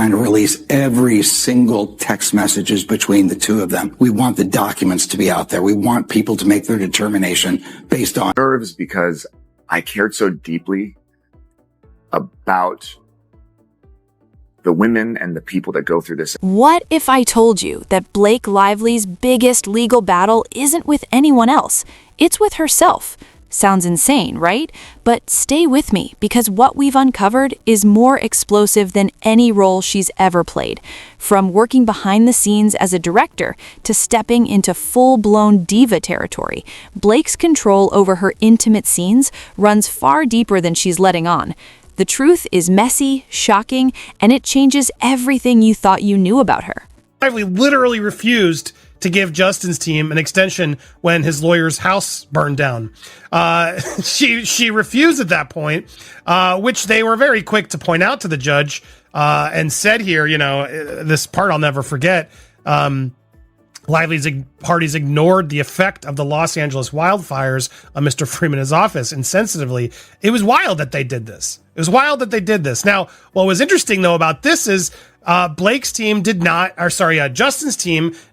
trying to release every single text messages between the two of them. We want the documents to be out there. We want people to make their determination based on nerves, because I cared so deeply about the women and the people that go through this. What if I told you that Blake Lively's biggest legal battle isn't with anyone else? It's with herself. Sounds insane, right? But stay with me, because what we've uncovered is more explosive than any role she's ever played. From working behind the scenes as a director to stepping into full-blown diva territory, Blake's control over her intimate scenes runs far deeper than she's letting on. The truth is messy, shocking, and it changes everything you thought you knew about her. Lively literally refused to give Justin's team an extension when his lawyer's house burned down. She refused at that point, which they were very quick to point out to the judge, and said here, this part I'll never forget. Lively's parties ignored the effect of the Los Angeles wildfires on Mr. Freeman's office insensitively. It was wild that they did this. Now, what was interesting, though, about this is Justin's team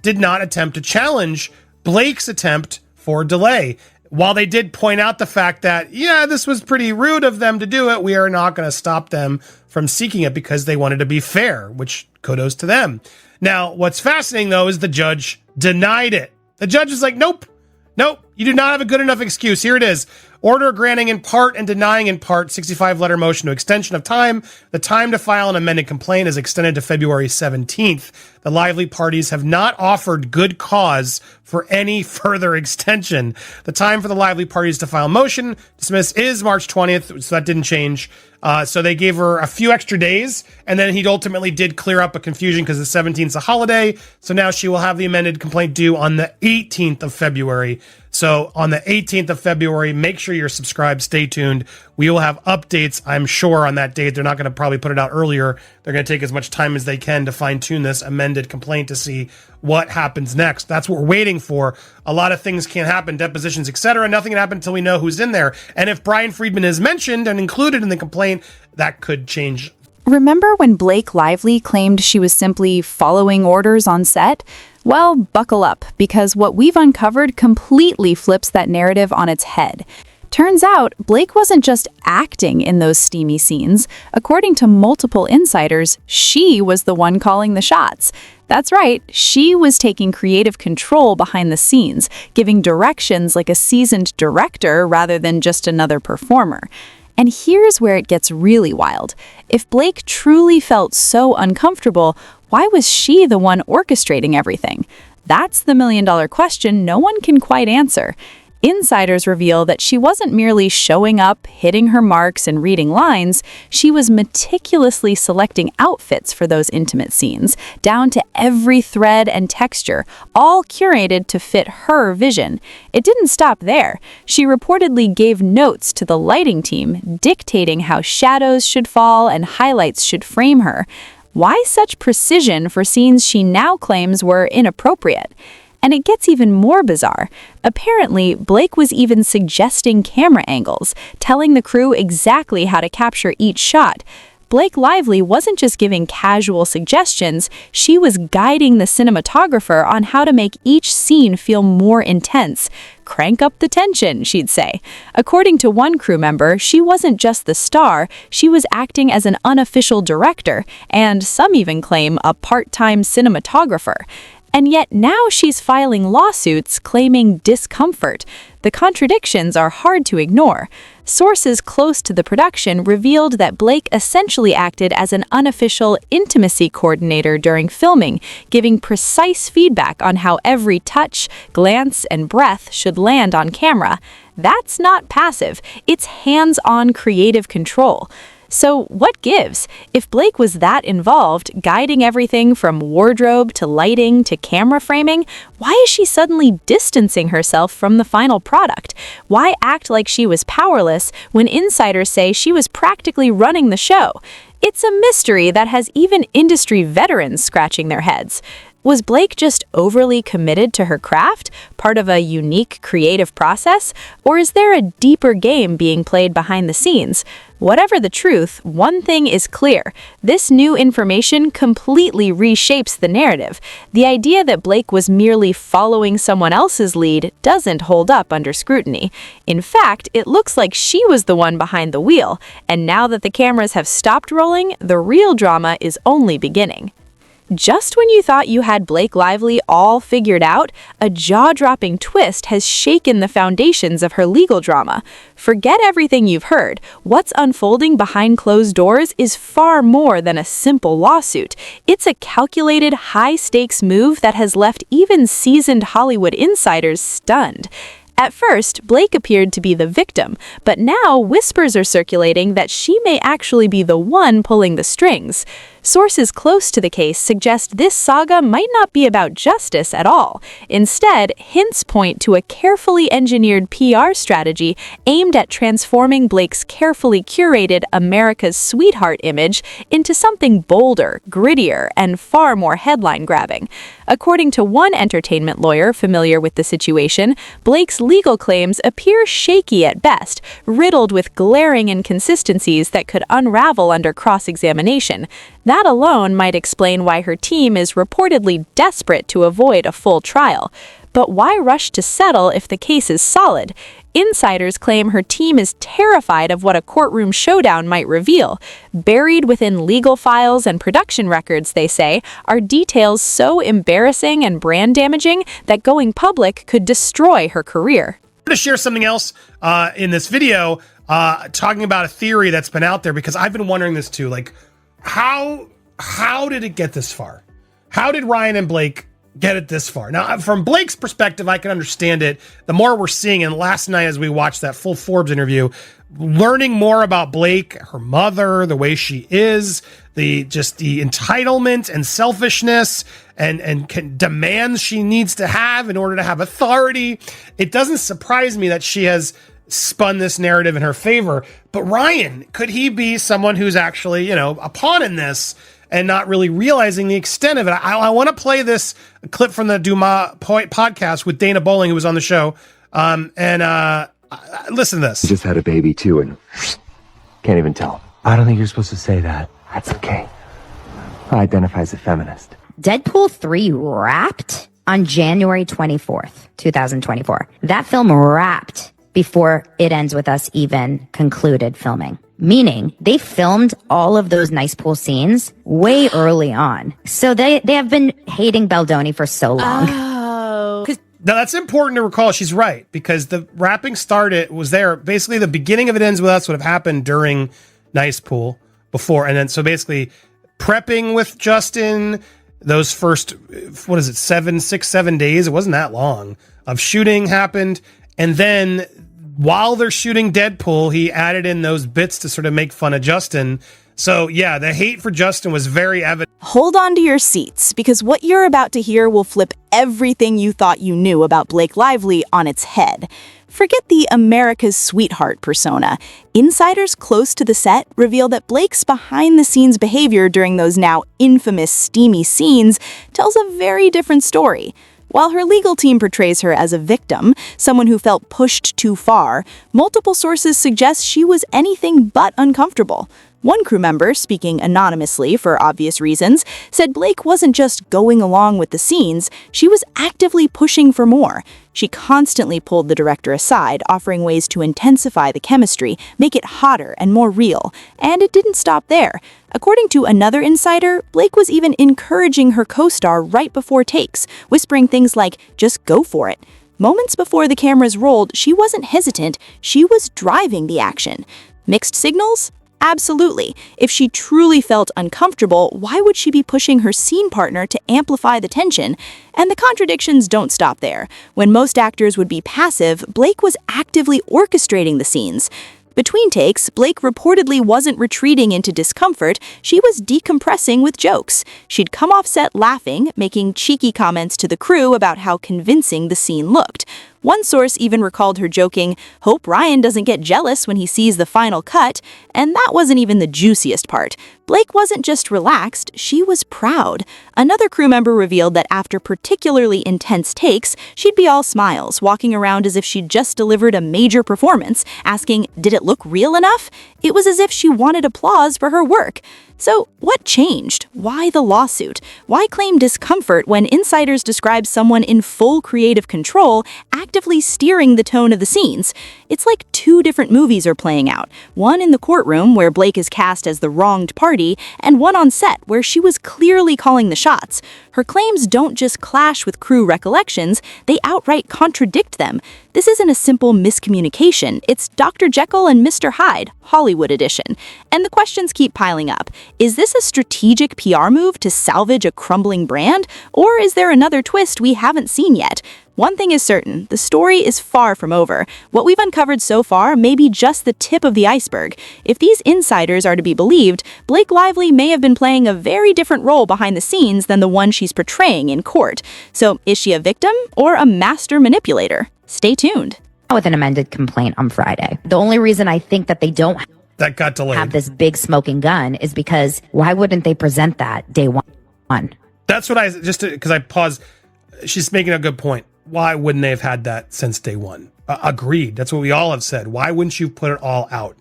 did not attempt to challenge Blake's attempt for delay. While they did point out the fact that, this was pretty rude of them to do it, we are not going to stop them from seeking it because they wanted to be fair, which kudos to them. Now, what's fascinating, though, is the judge denied it. The judge is like, nope, you do not have a good enough excuse. Here it is. Order granting in part and denying in part 65-letter motion to extension of time. The time to file an amended complaint is extended to February 17th. The Lively parties have not offered good cause for any further extension. The time for the Lively parties to file motion dismiss is March 20th, so that didn't change. So they gave her a few extra days, and then he ultimately did clear up a confusion because the 17th is a holiday. So now she will have the amended complaint due on the 18th of February. So on the 18th of February, make sure you're subscribed. Stay tuned. We will have updates, I'm sure, on that date. They're not going to probably put it out earlier. They're going to take as much time as they can to fine-tune this amended complaint to see what happens next. That's what we're waiting for. A lot of things can't happen, depositions, etc. Nothing can happen until we know who's in there. And if Brian Friedman is mentioned and included in the complaint, that could change. Remember when Blake Lively claimed she was simply following orders on set? Well, buckle up, because what we've uncovered completely flips that narrative on its head. Turns out, Blake wasn't just acting in those steamy scenes. According to multiple insiders, she was the one calling the shots. That's right, she was taking creative control behind the scenes, giving directions like a seasoned director rather than just another performer. And here's where it gets really wild. If Blake truly felt so uncomfortable, why was she the one orchestrating everything? That's the million-dollar question no one can quite answer. Insiders reveal that she wasn't merely showing up, hitting her marks, and reading lines. She was meticulously selecting outfits for those intimate scenes, down to every thread and texture, all curated to fit her vision. It didn't stop there. She reportedly gave notes to the lighting team, dictating how shadows should fall and highlights should frame her. Why such precision for scenes she now claims were inappropriate? And it gets even more bizarre. Apparently, Blake was even suggesting camera angles, telling the crew exactly how to capture each shot. Blake Lively wasn't just giving casual suggestions, she was guiding the cinematographer on how to make each scene feel more intense. Crank up the tension, she'd say. According to one crew member, she wasn't just the star, she was acting as an unofficial director, and some even claim a part-time cinematographer. And yet now she's filing lawsuits claiming discomfort. The contradictions are hard to ignore. Sources close to the production revealed that Blake essentially acted as an unofficial intimacy coordinator during filming, giving precise feedback on how every touch, glance, and breath should land on camera. That's not passive, it's hands-on creative control. So what gives? If Blake was that involved, guiding everything from wardrobe to lighting to camera framing, why is she suddenly distancing herself from the final product? Why act like she was powerless when insiders say she was practically running the show? It's a mystery that has even industry veterans scratching their heads. Was Blake just overly committed to her craft, part of a unique creative process? Or is there a deeper game being played behind the scenes? Whatever the truth, one thing is clear. This new information completely reshapes the narrative. The idea that Blake was merely following someone else's lead doesn't hold up under scrutiny. In fact, it looks like she was the one behind the wheel, and now that the cameras have stopped rolling, the real drama is only beginning. Just when you thought you had Blake Lively all figured out, a jaw-dropping twist has shaken the foundations of her legal drama. Forget everything you've heard. What's unfolding behind closed doors is far more than a simple lawsuit. It's a calculated, high-stakes move that has left even seasoned Hollywood insiders stunned. At first, Blake appeared to be the victim, but now whispers are circulating that she may actually be the one pulling the strings. Sources close to the case suggest this saga might not be about justice at all. Instead, hints point to a carefully engineered PR strategy aimed at transforming Blake's carefully curated America's sweetheart image into something bolder, grittier, and far more headline-grabbing. According to one entertainment lawyer familiar with the situation, Blake's legal claims appear shaky at best, riddled with glaring inconsistencies that could unravel under cross-examination. That alone might explain why her team is reportedly desperate to avoid a full trial. But why rush to settle if the case is solid? Insiders claim her team is terrified of what a courtroom showdown might reveal. Buried within legal files and production records, they say, are details so embarrassing and brand damaging that going public could destroy her career. I'm going to share something else in this video talking about a theory that's been out there, because I've been wondering this too. Like, how did it get this far? How did Ryan and Blake get it this far? Now, from Blake's perspective, I can understand it. The more we're seeing, and last night as we watched that full Forbes interview, learning more about Blake, her mother, the way she is, the entitlement and selfishness and demands she needs to have in order to have authority. It doesn't surprise me that she has spun this narrative in her favor. But Ryan, could he be someone who's actually, a pawn in this and not really realizing the extent of it? I want to play this clip from the Dumas podcast with Dana Bowling, who was on the show. Listen to this. Just had a baby too, and can't even tell. I don't think you're supposed to say that. That's okay. I identify as a feminist. Deadpool 3 wrapped on January 24th, 2024. That film wrapped before It Ends With Us even concluded filming. Meaning they filmed all of those nice pool scenes way early on. So they have been hating Baldoni for so long. Oh. Now, that's important to recall. She's right, because the wrapping was there. Basically, the beginning of It Ends With Us would have happened during Nice Pool before. And then, so basically, prepping with Justin, those first, 7 days, it wasn't that long, of shooting happened. And then while they're shooting Deadpool, he added in those bits to sort of make fun of Justin. So yeah, the hate for Justin was very evident. Hold on to your seats, because what you're about to hear will flip everything you thought you knew about Blake Lively on its head. Forget the America's sweetheart persona. Insiders close to the set reveal that Blake's behind-the-scenes behavior during those now infamous steamy scenes tells a very different story. While her legal team portrays her as a victim, someone who felt pushed too far, multiple sources suggest she was anything but uncomfortable. One crew member, speaking anonymously for obvious reasons, said Blake wasn't just going along with the scenes, she was actively pushing for more. She constantly pulled the director aside, offering ways to intensify the chemistry, make it hotter and more real. And it didn't stop there. According to another insider, Blake was even encouraging her co-star right before takes, whispering things like, "Just go for it." Moments before the cameras rolled, she wasn't hesitant, she was driving the action. Mixed signals? Absolutely. If she truly felt uncomfortable, why would she be pushing her scene partner to amplify the tension? And the contradictions don't stop there. When most actors would be passive, Blake was actively orchestrating the scenes. Between takes, Blake reportedly wasn't retreating into discomfort, she was decompressing with jokes. She'd come off set laughing, making cheeky comments to the crew about how convincing the scene looked. One source even recalled her joking, "Hope Ryan doesn't get jealous when he sees the final cut," and that wasn't even the juiciest part. Blake wasn't just relaxed, she was proud. Another crew member revealed that after particularly intense takes, she'd be all smiles, walking around as if she'd just delivered a major performance, asking, "Did it look real enough?" It was as if she wanted applause for her work. So, what changed? Why the lawsuit? Why claim discomfort when insiders describe someone in full creative control, actively steering the tone of the scenes? It's like two different movies are playing out. One in the courtroom, where Blake is cast as the wronged party, and one on set, where she was clearly calling the shots. Her claims don't just clash with crew recollections, they outright contradict them. This isn't a simple miscommunication, it's Dr. Jekyll and Mr. Hyde, Hollywood edition. And the questions keep piling up. Is this a strategic PR move to salvage a crumbling brand? Or is there another twist we haven't seen yet? One thing is certain, the story is far from over. What we've uncovered so far may be just the tip of the iceberg. If these insiders are to be believed, Blake Lively may have been playing a very different role behind the scenes than the one she's portraying in court. So, is she a victim or a master manipulator? Stay tuned. With an amended complaint on Friday. The only reason I think that they don't That got delayed. have this big smoking gun is because why wouldn't they present that day one? That's what because I paused. She's making a good point. Why wouldn't they have had that since day one? Agreed. That's what we all have said. Why wouldn't you put it all out?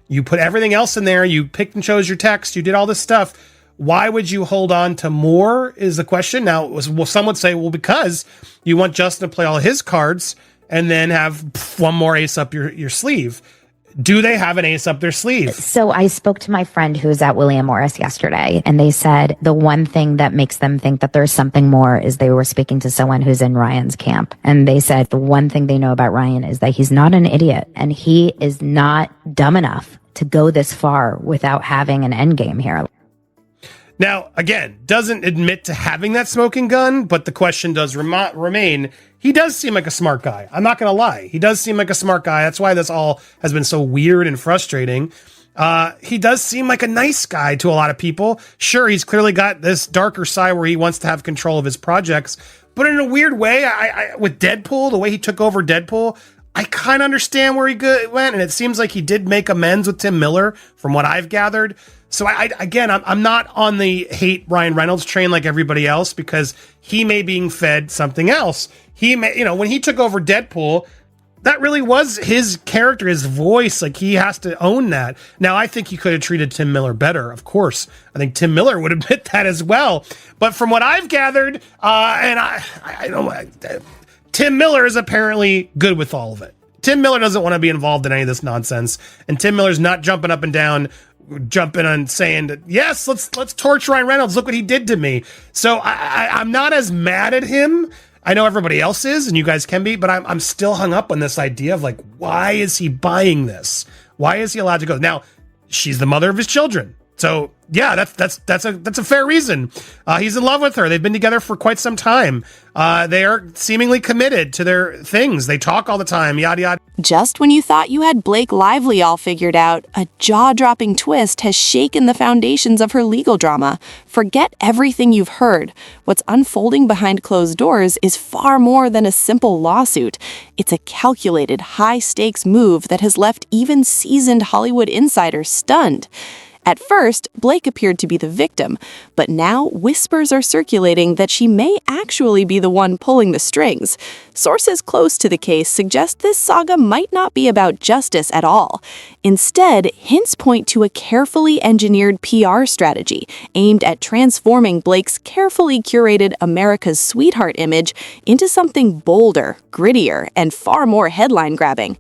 You put everything else in there. You picked and chose your text. You did all this stuff. Why would you hold on to more is the question. Now, some would say, well, because you want Justin to play all his cards and then have one more ace up your sleeve. Do they have an ace up their sleeve? So I spoke to my friend who was at William Morris yesterday, and they said the one thing that makes them think that there's something more is they were speaking to someone who's in Ryan's camp. And they said the one thing they know about Ryan is that he's not an idiot, and he is not dumb enough to go this far without having an end game here. Now, again, doesn't admit to having that smoking gun, but the question does remain. He does seem like a smart guy. I'm not going to lie. He does seem like a smart guy. That's why this all has been so weird and frustrating. He does seem like a nice guy to a lot of people. Sure, he's clearly got this darker side where he wants to have control of his projects. But in a weird way, I with Deadpool, the way he took over Deadpool, I kind of understand where he went. And it seems like he did make amends with Tim Miller, from what I've gathered. So I'm not on the hate Ryan Reynolds train like everybody else, because he may being fed something else. He may, when he took over Deadpool, that really was his character, his voice. Like, he has to own that. Now, I think he could have treated Tim Miller better, of course. I think Tim Miller would admit that as well. But from what I've gathered, and I don't, Tim Miller is apparently good with all of it. Tim Miller doesn't want to be involved in any of this nonsense, and Tim Miller's not jumping up and down, jumping on saying that, yes, let's torch Ryan Reynolds. Look what he did to me. So I'm not as mad at him. I know everybody else is, and you guys can be, but I'm still hung up on this idea of, like, why is he buying this? Why is he allowed to go? Now, she's the mother of his children. So yeah, that's a fair reason. He's in love with her. They've been together for quite some time. They are seemingly committed to their things. They talk all the time, yada, yada. Just when you thought you had Blake Lively all figured out, a jaw-dropping twist has shaken the foundations of her legal drama. Forget everything you've heard. What's unfolding behind closed doors is far more than a simple lawsuit. It's a calculated, high-stakes move that has left even seasoned Hollywood insiders stunned. At first, Blake appeared to be the victim, but now whispers are circulating that she may actually be the one pulling the strings. Sources close to the case suggest this saga might not be about justice at all. Instead, hints point to a carefully engineered PR strategy aimed at transforming Blake's carefully curated America's sweetheart image into something bolder, grittier, and far more headline-grabbing.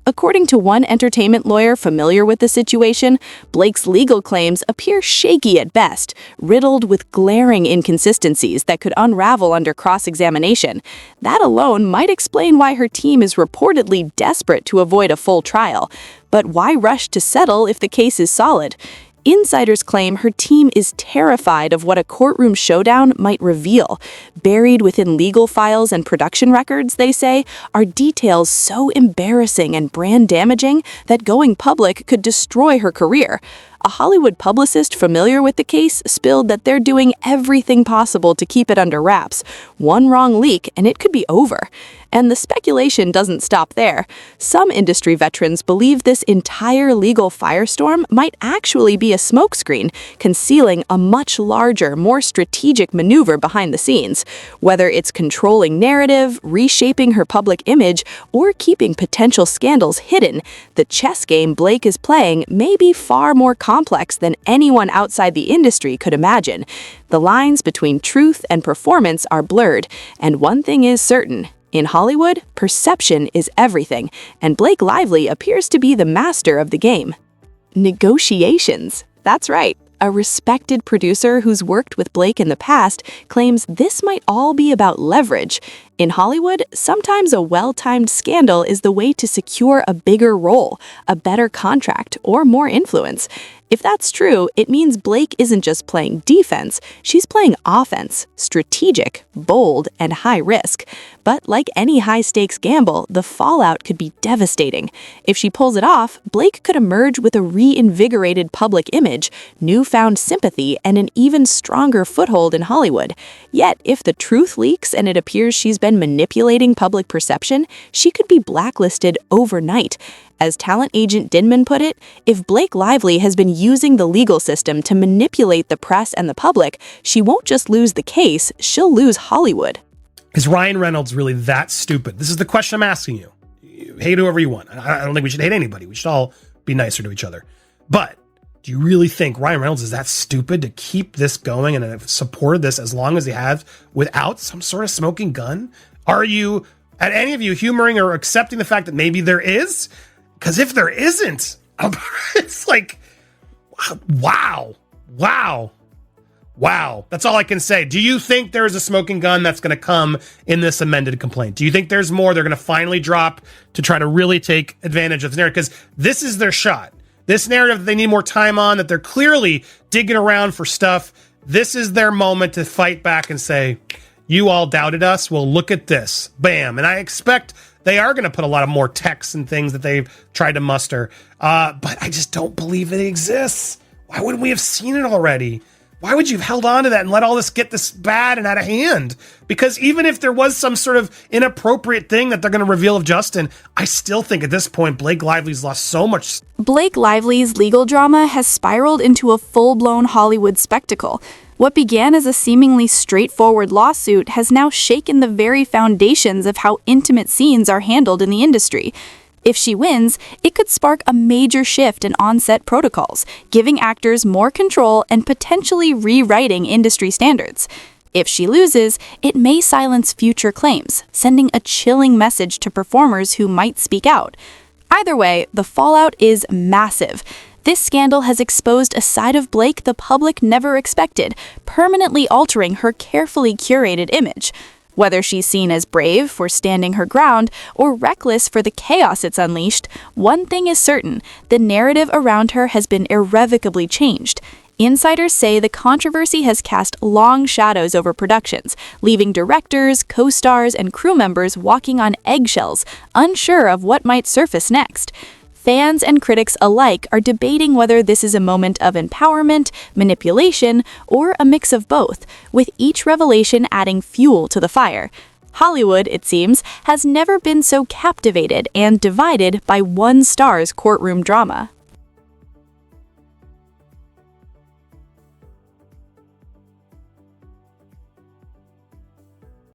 According to one entertainment lawyer familiar with the situation, Blake's legal claims appear shaky at best, riddled with glaring inconsistencies that could unravel under cross-examination. That alone might explain why her team is reportedly desperate to avoid a full trial. But why rush to settle if the case is solid? Insiders claim her team is terrified of what a courtroom showdown might reveal. Buried within legal files and production records, they say, are details so embarrassing and brand damaging that going public could destroy her career. A Hollywood publicist familiar with the case spilled that they're doing everything possible to keep it under wraps. One wrong leak and it could be over. And the speculation doesn't stop there. Some industry veterans believe this entire legal firestorm might actually be a smokescreen, concealing a much larger, more strategic maneuver behind the scenes. Whether it's controlling narrative, reshaping her public image, or keeping potential scandals hidden, the chess game Blake is playing may be far more complex than anyone outside the industry could imagine. The lines between truth and performance are blurred, and one thing is certain. In Hollywood, perception is everything, and Blake Lively appears to be the master of the game. Negotiations. That's right. A respected producer who's worked with Blake in the past claims this might all be about leverage. In Hollywood, sometimes a well-timed scandal is the way to secure a bigger role, a better contract, or more influence. If that's true, it means Blake isn't just playing defense, she's playing offense, strategic, bold, and high risk. But like any high-stakes gamble, the fallout could be devastating. If she pulls it off, Blake could emerge with a reinvigorated public image, newfound sympathy, and an even stronger foothold in Hollywood. Yet, if the truth leaks and it appears she's been manipulating public perception, she could be blacklisted overnight. As talent agent Dinman put it, if Blake Lively has been using the legal system to manipulate the press and the public, she won't just lose the case, she'll lose Hollywood. Is Ryan Reynolds really that stupid? This is the question I'm asking you. Hate whoever you want. I don't think we should hate anybody. We should all be nicer to each other. But do you really think Ryan Reynolds is that stupid to keep this going and support this as long as he has without some sort of smoking gun? Are you, at any of you, humoring or accepting the fact that maybe there is? Because if there isn't, it's like, wow. That's all I can say. Do you think there's a smoking gun that's going to come in this amended complaint? Do you think there's more they're going to finally drop to try to really take advantage of this narrative? Because this is their shot. This narrative that they need more time on, that they're clearly digging around for stuff. This is their moment to fight back and say, you all doubted us. Well, look at this. Bam. And I expect they are going to put a lot of more texts and things that they've tried to muster. But I just don't believe it exists. Why wouldn't we have seen it already? Why would you have held on to that and let all this get this bad and out of hand? Because even if there was some sort of inappropriate thing that they're going to reveal of Justin, I still think at this point, Blake Lively's lost so much. Blake Lively's legal drama has spiraled into a full-blown Hollywood spectacle. What began as a seemingly straightforward lawsuit has now shaken the very foundations of how intimate scenes are handled in the industry. If she wins, it could spark a major shift in on-set protocols, giving actors more control and potentially rewriting industry standards. If she loses, it may silence future claims, sending a chilling message to performers who might speak out. Either way, the fallout is massive. This scandal has exposed a side of Blake the public never expected, permanently altering her carefully curated image. Whether she's seen as brave for standing her ground or reckless for the chaos it's unleashed, one thing is certain: the narrative around her has been irrevocably changed. Insiders say the controversy has cast long shadows over productions, leaving directors, co-stars, and crew members walking on eggshells, unsure of what might surface next. Fans and critics alike are debating whether this is a moment of empowerment, manipulation, or a mix of both, with each revelation adding fuel to the fire. Hollywood, it seems, has never been so captivated and divided by one star's courtroom drama.